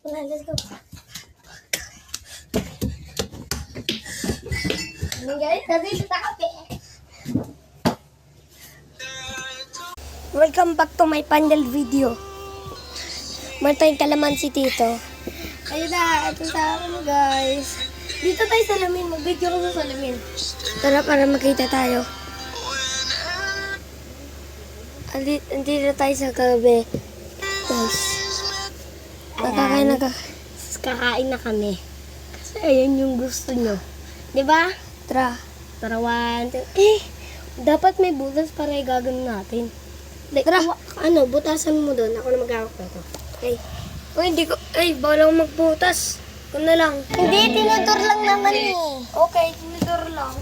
Wala, let's go. Guys, nandito sa kape. Welcome back to my panel video. Meron tayong kalamansi dito. Ayun na, ito sa akin guys. Dito tayo sa salamin, mag-video ko sa salamin. Tara para makita tayo. Andito tayo sa gabi. Guys. Kakain na kami. Kasi ayun yung gusto nyo. Diba? Tara. Tara, 1, 2. Dapat may butas para igagano natin. Like, tara. Butasan mo doon. Ako na mag-awak na ito. Okay. Hindi ko. Bawal ako magbutas. Ako na lang. Hindi, tinudor lang naman eh. Okay, tinudor lang.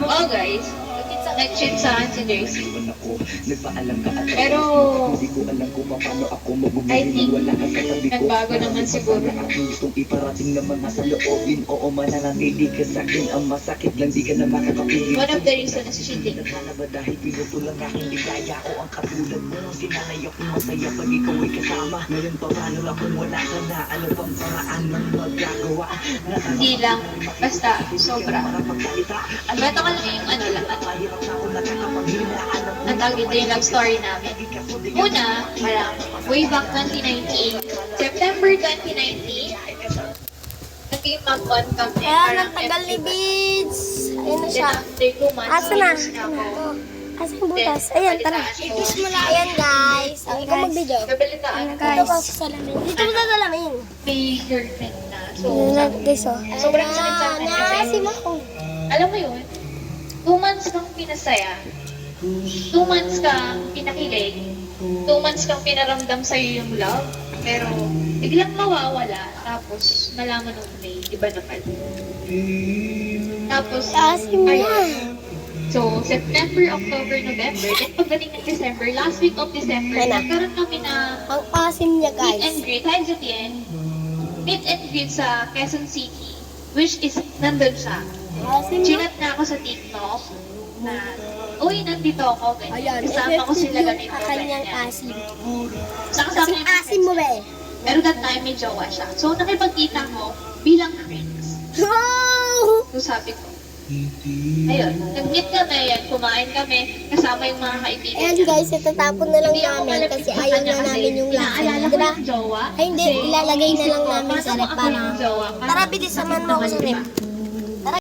Oh guys, nag-chinsahan si Jersey. Pero I think nagbago naman siguro. Gustong iparating ng mga sa loobin. Oo, mananatili ka sa akin. Ang masakit lang di ka na makakapili. One of the reasons is cheating. Sana ba dahil pinutulang aking ligaya ko ang katulad mo. Sinanay akong masaya pag ikaw ay kasama. Ngayon pa paano lang kung wala ka na. Ano pang paraan ng magagawa? Hindi lang, basta sobra. Beto ka lang yung ano lang. Ang tawag dito yung love story namin. Una, parang way back 2019, September 2019, naging mag-on kami. Ayan, ang tagal ni Beads. Ayun na siya. After 2 months, Asa na? ako. Asa yung butas? Ayan, tara. I-kiss mo na. Ayan, guys. Ikaw mag-video. Kabalitaan, Dito pa sa salamin. Dito mo sa salamin. may girlfriend na. So, Ayan na, guys, oh. sobrang sakit sa akin kasi, Naasim ako. alam mo yun, 2 months kang pinasaya, 2 months kang pinakilig, 2 months kang pinaramdam sa'yo yung love, pero biglang mawawala, tapos malaman mo may iba na pala. Tapos, Asim na. ayun. So, September, October, November, then pagdating ng December, last week of December, Ayan na. nagkaroon kami na Ang asim niya, meet and guys. greet. Hi, Jutien. Meet and greet sa Quezon City, which is nandun siya. Asim na. Chinat na ako sa TikTok na, uy, nandito ako, ganyan. Ayan, Kasama ko sila yung ganito, kanyang ganyan. asim. Nakasama Kasing yung asim mo, be. pero that time may jowa siya. So, nakipagkita ko bilang friends. Wow! So, sabi ko, ayun, nag-meet kami, yan, kumain kami, kasama yung mga kaibigan Ayan, niya. guys, itatapon na lang Hindi ako namin malapit kasi sa ayaw kanya na kasi namin yung lahat. inaalala ko Diba? yung jowa. Ay, hindi. Kasi Ilalagay na iniisip lang ko, namin sa paano rep ako para. yung jowa? Tara, bilis, samahan mo ako sa rep.